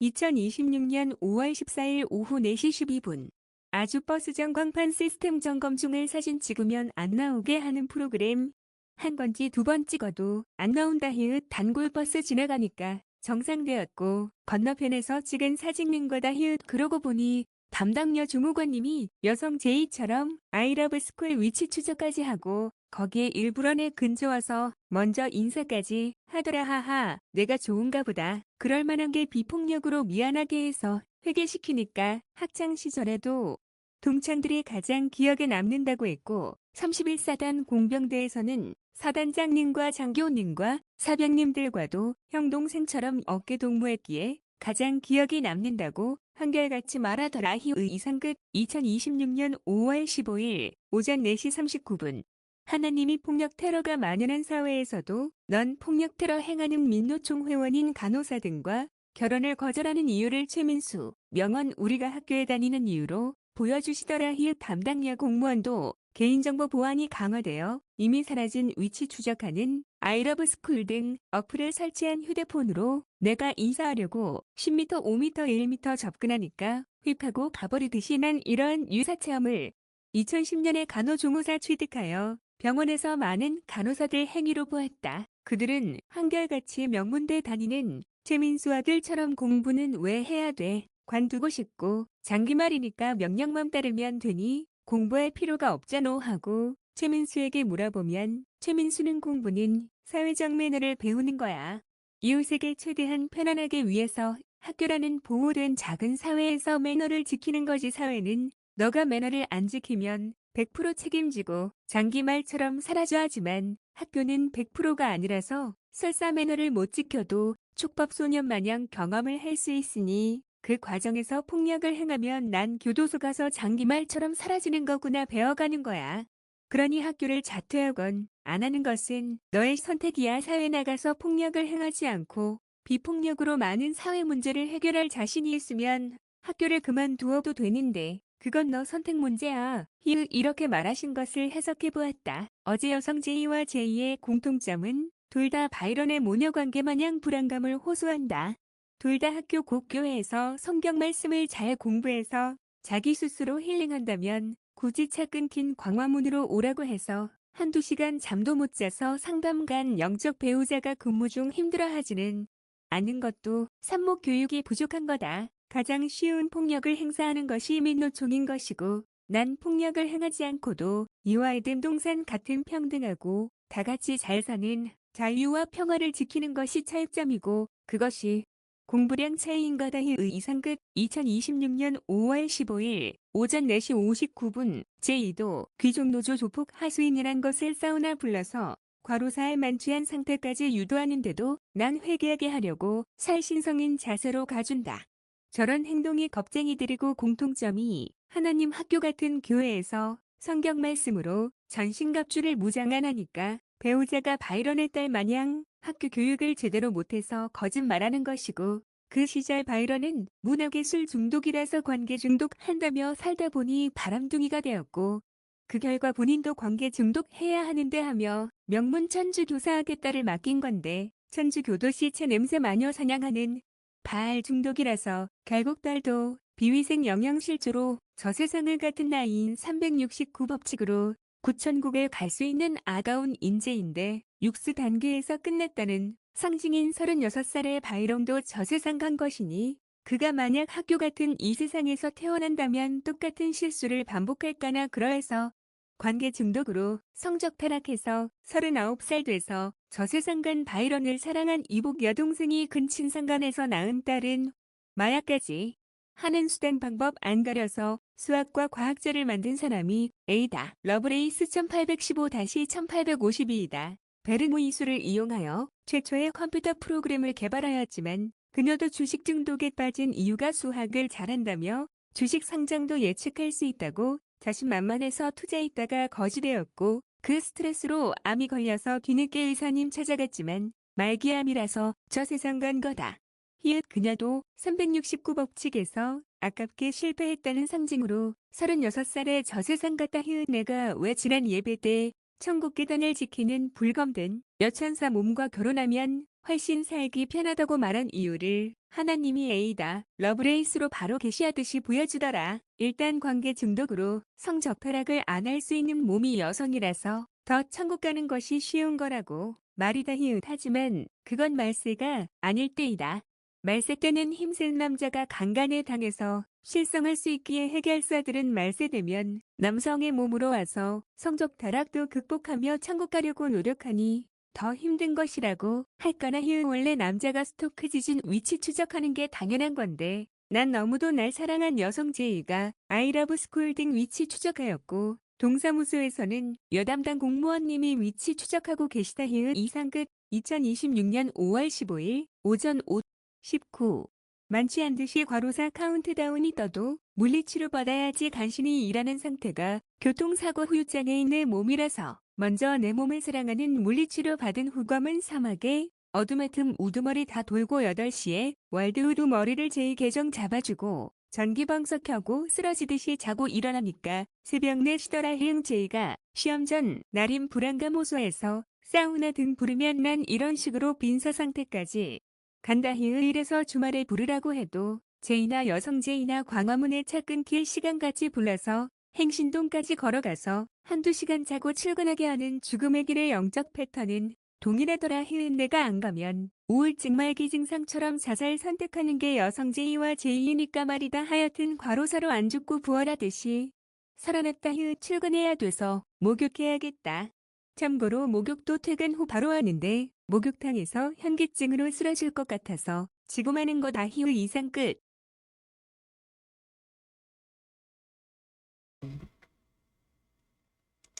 2026년 5월 14일 오후 4시 12분. 아주 버스 전광판 시스템 점검 중을 사진 찍으면 안 나오게 하는 프로그램. 한 건지 2번 찍어도 안 나온다 단골 버스 지나가니까 정상되었고 건너편에서 찍은 사진인 거다 히읗 그러고 보니 담당여 주무관님이 여성 제이처럼 아이러브 스쿨 위치 추적까지 하고 거기에 일부러 내 근처 와서 먼저 인사까지 하더라 하하 내가 좋은가 보다. 그럴 만한 게 비폭력으로 미안하게 해서 회개시키니까 학창시절에도 동창들이 가장 기억에 남는다고 했고 31사단 공병대에서는 사단장님과 장교님과 사병님들과도 형동생처럼 어깨 동무했기에 가장 기억이 남는다고 한결같이 말하더라. 히읗 이상 끝. 2026년 5월 15일 오전 4시 39분 하나님이 폭력 테러가 만연한 사회에서도 넌 폭력 테러 행하는 민노총 회원인 간호사 등과 결혼을 거절하는 이유를 최민수 명언 우리가 학교에 다니는 이유로 보여주시더라. 히읗 담당여 공무원도 개인정보 보안이 강화되어 이미 사라진 위치 추적하는 아이러브 스쿨 등 어플을 설치한 휴대폰으로 내가 인사하려고 10m, 5m, 1m 접근하니까 휙하고 가버리듯이 난 이러한 유사체험을 2010년에 간호조무사 취득하여 병원에서 많은 간호사들 행위로 보았다. 그들은 한결같이 명문대 다니는 최민수 아들처럼 공부는 왜 해야 돼? 관두고 싶고 장기말이니까 명령만 따르면 되니 공부할 필요가 없잖아 하고 최민수에게 물어보면 최민수는 공부는 사회적 매너를 배우는 거야. 이웃에게 최대한 편안하게 위해서 학교라는 보호된 작은 사회에서 매너를 지키는 거지. 사회는 너가 매너를 안 지키면 100% 책임지고 장기말처럼 사라져 하지만 학교는 100%가 아니라서 설사 매너를 못 지켜도 촉법소년 마냥 경험을 할 수 있으니 그 과정에서 폭력을 행하면 난 교도소 가서 장기말처럼 사라지는 거구나 배워가는 거야. 그러니 학교를 자퇴하건 안 하는 것은 너의 선택이야. 사회 나가서 폭력을 행하지 않고 비폭력으로 많은 사회 문제를 해결할 자신이 있으면 학교를 그만두어도 되는데 그건 너 선택 문제야. 히읗 이렇게 말하신 것을 해석해 보았다. 어제 여성 제이와 제이의 공통점은 둘 다 바이런의 모녀관계 마냥 불안감을 호소한다. 둘 다 학교 국교회에서 성경 말씀을 잘 공부해서 자기 스스로 힐링한다면 굳이 차 끊긴 광화문으로 오라고 해서 한두 시간 잠도 못 자서 상담 간 영적 배우자가 근무 중 힘들어하지는 않는 것도 산목 교육이 부족한 거다. 가장 쉬운 폭력을 행사하는 것이 민노총인 것이고 난 폭력을 행하지 않고도 이와 에덴 동산 같은 평등하고 다 같이 잘 사는 자유와 평화를 지키는 것이 차이점이고 그것이 공부량 차이인 거다. 이상 끝. 2026년 5월 15일 오전 4시 59분 제2도 귀족노조 조폭 하수인이란 것을 사우나 불러서 과로사에 만취한 상태까지 유도하는데도 난 회개하게 하려고 살신성인 자세로 가준다. 저런 행동이 겁쟁이들이고 공통점이 하나님 학교 같은 교회에서 성경 말씀으로 전신갑주를 무장 안 하니까 배우자가 바이런의 딸 마냥 학교 교육을 제대로 못해서 거짓말하는 것이고 그 시절 바이런은 문학의 술 중독이라서 관계 중독한다며 살다 보니 바람둥이가 되었고 그 결과 본인도 관계 중독해야 하는데 하며 명문 천주교사에게 맡긴 건데 천주교도 시체 냄새 마녀 사냥하는 바알 중독이라서 결국 딸도 비위생 영양실조로 저 세상을 같은 나이인 369 법칙으로 구천국에 갈 수 있는 아가운 인재인데 육수 단계에서 끝냈다는 상징인 36살의 바이런도 저 세상 간 것이니 그가 만약 학교 같은 이 세상에서 태어난다면 똑같은 실수를 반복할까나 그러해서 관계 중독으로 성적 타락해서 39살 돼서 저 세상 간 바이런을 사랑한 이복 여동생이 근친상간에서 낳은 딸은 마약까지 하는 수단 방법 안 가려서 수학과 과학자를 만든 사람이 A다. 러브레이스 1815-1852이다. 베르모 이수를 이용하여 최초의 컴퓨터 프로그램을 개발하였지만 그녀도 주식 중독에 빠진 이유가 수학을 잘한다며 주식 상장도 예측할 수 있다고 자신만만해서 투자했다가 거지되었고 그 스트레스로 암이 걸려서 뒤늦게 의사님 찾아갔지만 말기암이라서 저 세상 간 거다. 히읗 그녀도 369법칙에서 아깝게 실패했다는 상징으로 36살에 저 세상 갔다. 히읗 내가 왜 지난 예배 때 천국 계단을 지키는 불검된 여천사 몸과 결혼하면 훨씬 살기 편하다고 말한 이유를 하나님이 A다. 러브레이스로 바로 계시하듯이 보여주더라. 일단 관계 중독으로 성적 타락을 안 할 수 있는 몸이 여성이라서 더 천국 가는 것이 쉬운 거라고. 말이다 히읗 하지만 그건 말세가 아닐 때이다. 말세 때는 힘센 남자가 강간에 당해서 실성할 수 있기에 해결사들은 말세 되면 남성의 몸으로 와서 성적 타락도 극복하며 천국 가려고 노력하니 더 힘든 것이라고 할까나 히읗 원래 남자가 스토크 지진 위치 추적하는 게 당연한 건데 난 너무도 날 사랑한 여성 제이가 아이러브 스쿨딩 위치 추적하였고 동사무소에서는 여담당 공무원님이 위치 추적하고 계시다 히읗 이상 끝 2026년 5월 15일 오전 5, 19 많지 않듯이 과로사 카운트다운이 떠도 물리치료 받아야지 간신히 일하는 상태가 교통사고 후유장애인의 몸이라서 먼저 내 몸을 사랑하는 물리치료 받은 후검은 사막에 어둠의 틈 우두머리 다 돌고 8시에 월드우드 머리를 제이 계정 잡아주고 전기방석 켜고 쓰러지듯이 자고 일어나니까 새벽 4시더라 히응 제이가 시험 전 날임 불안감 호소해서 사우나 등 부르면 난 이런 식으로 빈서 상태까지 간다 히읗 이래서 주말에 부르라고 해도 제이나 여성 제이나 광화문에 차 끊길 시간까지 불러서 행신동까지 걸어가서 한두 시간 자고 출근하게 하는 죽음의 길의 영적 패턴은 동일하더라 히읗 내가 안 가면 우울증 말기 증상처럼 자살 선택하는 게 여성 제이와 제이니까 말이다 하여튼 과로사로 안 죽고 부활하듯이 살아났다 히읗 출근해야 돼서 목욕해야겠다. 참고로 목욕도 퇴근 후 바로 하는데 목욕탕에서 현기증으로 쓰러질 것 같아서 지금 하는 거 다 히읗 이상 끝.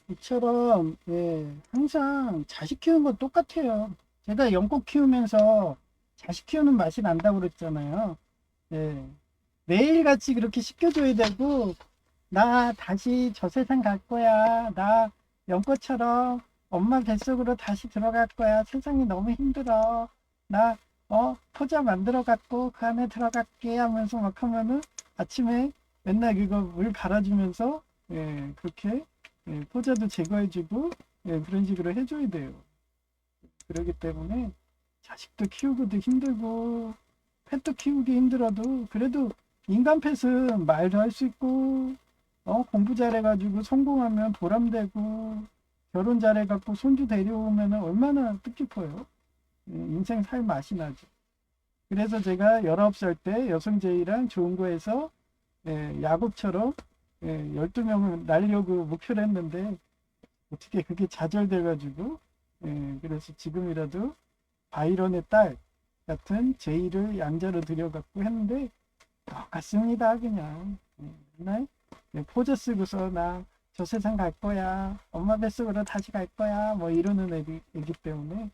이처럼 항상 자식 키우는 건 똑같아요. 제가 연꽃 키우면서 자식 키우는 맛이 난다고 그랬잖아요. 예. 매일같이 그렇게 시켜줘야 되고 나 다시 저 세상 갈 거야. 나 연꽃처럼 엄마 뱃속으로 다시 들어갈 거야. 세상이 너무 힘들어. 나 포자 만들어 갖고 그 안에 들어갈게 하면서 막 하면은 아침에 맨날 그거 물 갈아주면서 그렇게 포자도 제거해주고 그런 식으로 해줘야 돼요. 그러기 때문에 자식도 키우고도 힘들고 펫도 키우기 힘들어도 그래도 인간 펫은 말도 할 수 있고 공부 잘해가지고 성공하면 보람되고 결혼 잘해갖고 손주 데려오면 얼마나 뜻깊어요. 인생 살 맛이 나죠. 그래서 제가 19살 때 여성제이랑 좋은 거에서 야곱처럼 12명을 날려고 목표를 했는데 어떻게 그게 좌절돼가지고 그래서 지금이라도 바이런의 딸 같은 제이를 양자로 들여갖고 했는데 똑같습니다. 그냥 맨날 포즈 쓰고서 나 저 세상 갈 거야, 엄마 뱃속으로 다시 갈 거야 뭐 이러는 애기 때문에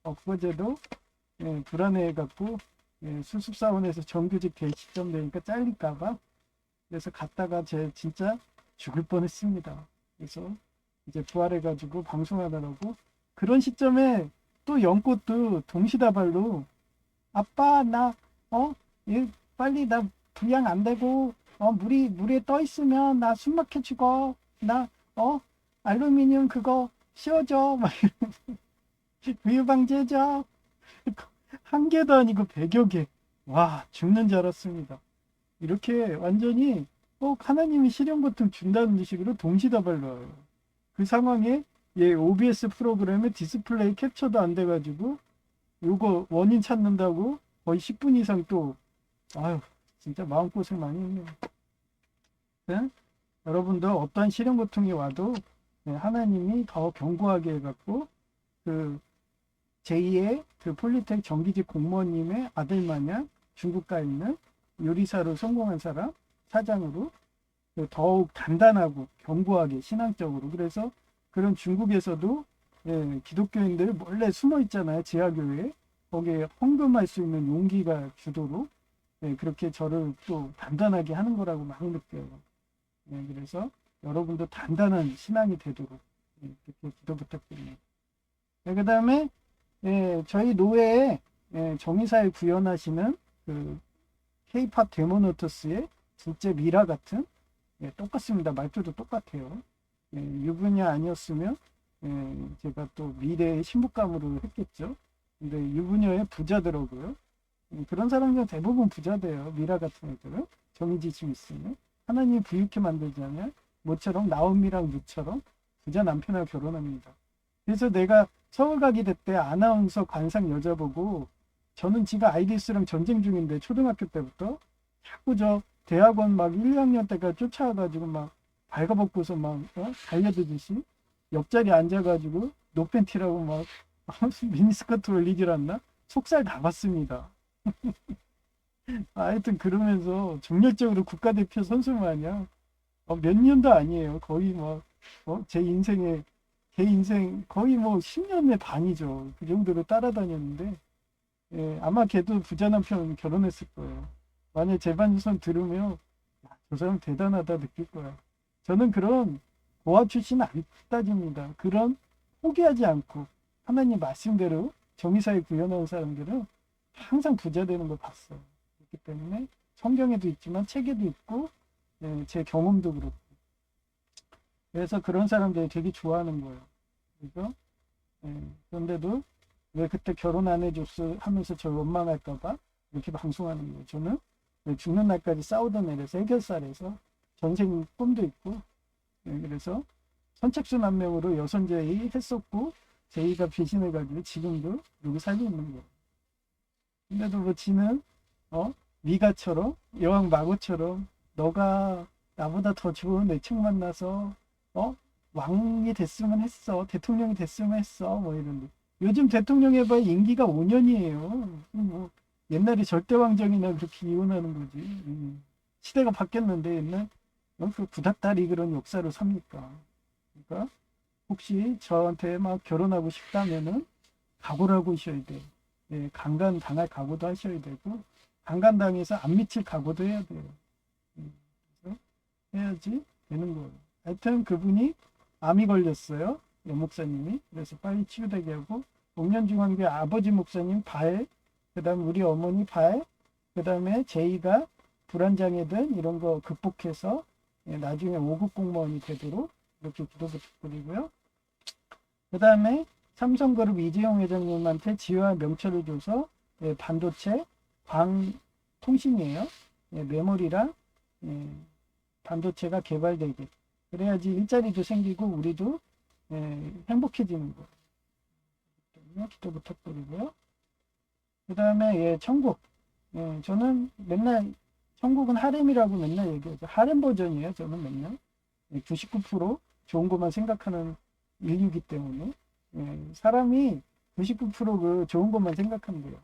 엊그제도 불안해갖고 수습사원에서 정규직 대시점 되니까 잘릴까봐 그래서 갔다가 진짜 죽을 뻔했습니다. 그래서 이제 부활해가지고 방송하느라고 그런 시점에 또 연꽃도 동시다발로 아빠 나 빨리 나 불량 안 되고 물에 떠 있으면 나 숨막혀 죽어. 나 알루미늄 그거 씌워줘. 막 우유 방지해줘. 한 개도 아니고 100여 개. 와 죽는 줄 알았습니다. 이렇게 완전히 하나님이 실현 고통 준다는 식으로 동시다발로 와요. 그 상황에 OBS 프로그램에 디스플레이 캡처도 안 돼가지고 요거 원인 찾는다고 거의 10분 이상 또 아유 진짜 마음고생 많이 했네요. 여러분도 어떠한 실현 고통이 와도 하나님이 더 견고하게 해갖고 그 제2의 그 폴리텍 정기직 공무원님의 아들 마냥 중국 가 있는 요리사로 성공한 사람 사장으로 더욱 단단하고 견고하게 신앙적으로 그래서 그런 중국에서도 기독교인들 몰래 숨어 있잖아요. 지하교회에 거기에 헌금할 수 있는 용기가 주도록 그렇게 저를 또 단단하게 하는 거라고 막 느껴요. 그래서 여러분도 단단한 신앙이 되도록 그렇게 기도 부탁드립니다. 그 다음에 저희 노회에 정의사에 구현하시는 그 K-팝 데모노터스의 진짜 미라 같은 똑같습니다. 말투도 똑같아요. 유부녀 아니었으면 제가 또 미래의 신부감으로 했겠죠. 근데 유부녀의 부자더라고요. 그런 사람들은 대부분 부자돼요. 미라 같은 애들은 정의지심 있으면 하나님이 부유케 만들잖아요. 모처럼 나오미랑 루처럼 부자 남편하고 결혼합니다. 그래서 내가 서울가기대 때 아나운서 관상 여자 보고 저는 지가 아이리스랑 전쟁 중인데 초등학교 때부터 자꾸 저 대학원 막 1, 2학년 때까지 쫓아와가지고 막 발가벗고서 막 달려들듯이 옆자리에 앉아가지고 노팬티라고 막 미니스커트 올리질 않나? 속살 다 봤습니다. 하여튼 그러면서 정열적으로 국가대표 선수 마냥 몇 년도 아니에요. 거의 뭐 제 인생 거의 뭐 10년의 반이죠. 그 정도로 따라다녔는데 예, 아마 걔도 부자 남편 결혼했을 거예요. 만약 제 방송 들으면 야, 저 사람 대단하다 느낄 거야. 저는 그런 고아 출신 안 따집니다. 그런 포기하지 않고 하나님 말씀대로 정의사에 구현하는 사람들은 항상 부자 되는 걸 봤어요. 그렇기 때문에 성경에도 있지만 책에도 있고 예, 제 경험도 그렇고 그래서 그런 사람들이 되게 좋아하는 거예요. 그죠? 예, 그런데도 왜 그때 결혼 안 해줬어 하면서 저 원망할까봐 이렇게 방송하는 거예요. 저는 죽는 날까지 싸우던 애라서 해결사라서 전생 꿈도 있고 예, 그래서 선착순 한 명으로 여선제의 했었고 제의가 배신해가지고 지금도 여기 살고 있는 거예요. 근데도 뭐 지는 미가처럼 여왕 마고처럼 너가 나보다 더 좋은 애청 만나서 왕이 됐으면 했어 대통령이 됐으면 했어 뭐 이런데 요즘 대통령 해봐야 임기가 5년이에요. 뭐 옛날에 절대왕정이나 그렇게 이혼하는 거지. 시대가 바뀌었는데 옛날 그 구닥다리 그런 역사를 삽니까? 그러니까 혹시 저한테 막 결혼하고 싶다면은 각오를 하고 있어야 돼. 예, 강간 당할 각오도 하셔야 되고 강간 당해서 안 미칠 각오도 해야 돼요. 그래서 해야지 되는 거예요. 하여튼 그분이 암이 걸렸어요. 여 목사님이. 그래서 빨리 치유되게 하고 목련중앙교회 아버지 목사님 발, 그 다음 우리 어머니 발, 그 다음에 제이가 불안장애든 이런 거 극복해서 나중에 5급 공무원이 되도록 이렇게 기도 부탁드리고요. 그 다음에 삼성그룹 이재용 회장님한테 지위와 명철을 줘서 반도체 광통신이에요. 메모리랑 반도체가 개발되게 그래야지 일자리도 생기고 우리도 행복해지는 거예요. 기도 부탁드리고요. 그 다음에 천국. 저는 맨날 천국은 하렘이라고 맨날 얘기하죠. 하렘 버전이에요. 저는 맨날 99% 좋은 것만 생각하는 인류기 때문에 사람이 99%그 좋은 것만 생각한대요.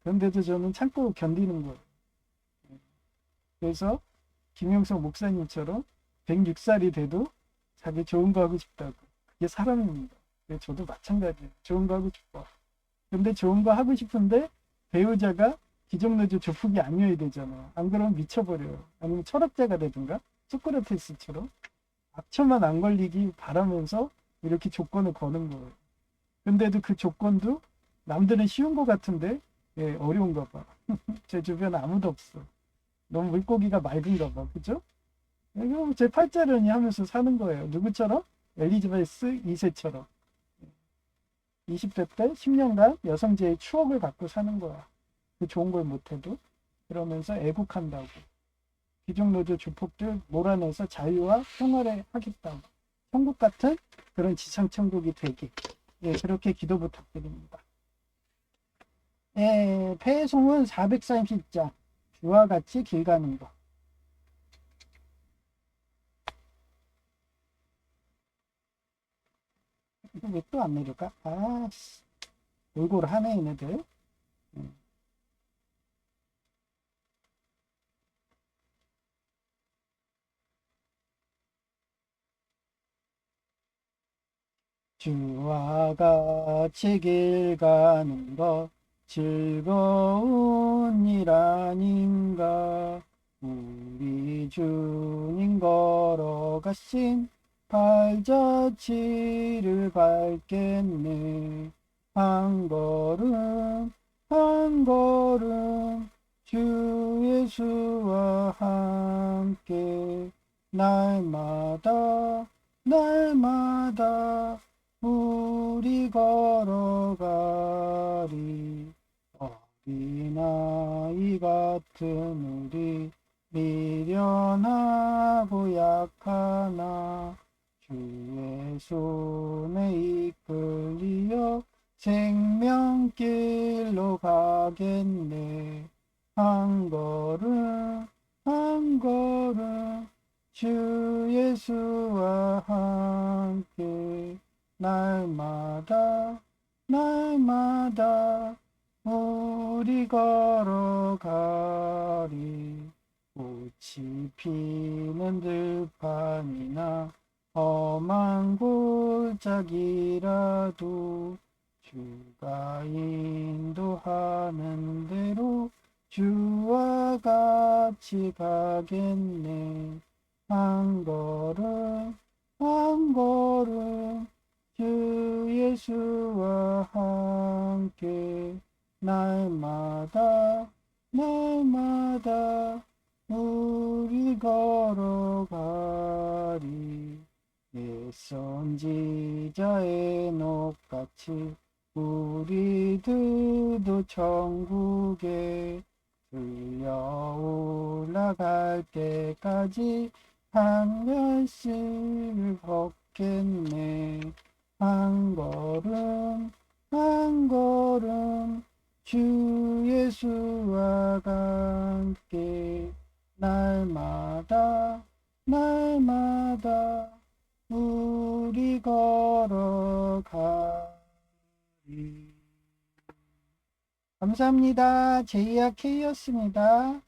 그런데도 저는 참고 견디는 거예요. 그래서 김영석 목사님처럼 106살이 돼도 자기 좋은 거 하고 싶다고. 그게 사람입니다. 저도 마찬가지예요. 좋은 거 하고 싶어. 근데 좋은 거 하고 싶은데 배우자가 기존노조 조폭이 아니어야 되잖아요. 안 그러면 미쳐버려요. 아니면 철학자가 되든가 소크라테스처럼 악처만 안 걸리기 바라면서 이렇게 조건을 거는 거예요. 근데도 그 조건도 남들은 쉬운 것 같은데 어려운가 봐. 제 주변에 아무도 없어. 너무 물고기가 맑은가 봐. 그죠? 이거 제 팔자련이 하면서 사는 거예요. 누구처럼? 엘리자베스 2세처럼. 20대 때 10년간 여성제의 추억을 갖고 사는 거야. 그 좋은 걸 못해도. 그러면서 애국한다고. 기존노조 조폭들 몰아내서 자유와 평화를 하겠다고. 천국 같은 그런 지상천국이 되게. 그렇게 기도 부탁드립니다. 폐송은 430자. 주와 같이 길 가는 거. 이거 왜 또 안 내릴까? 골골하네 얘네들. 주와 같이 길 가는 것 즐거운 일 아닌가. 우리 주님 걸어가신 발자취를 밟겠네. 한 걸음 한 걸음 주 예수와 함께 날마다 날마다 우리 걸어가리. 어린아이 같은 우리 미련하고 약하나 주의 손에 이끌리어 생명길로 가겠네. 한 걸음 한 걸음 주 예수와 함께 날마다 날마다 우리 걸어가리. 꽃이 피는 들판이나 험한 골짜기라도 주가 인도하는 대로 주와 같이 가겠네. 한 걸음 한 걸음 주 예수와 함께 날마다 날마다 우리 걸어가리. 내 선지자의 녹같이 우리들도 천국에 들려 올라갈 때까지 한 걸씩 걷겠네. 한 걸음 한 걸음 주 예수와 함께 날마다 날마다 우리 걸어가리. 감사합니다. 제이와 K였습니다.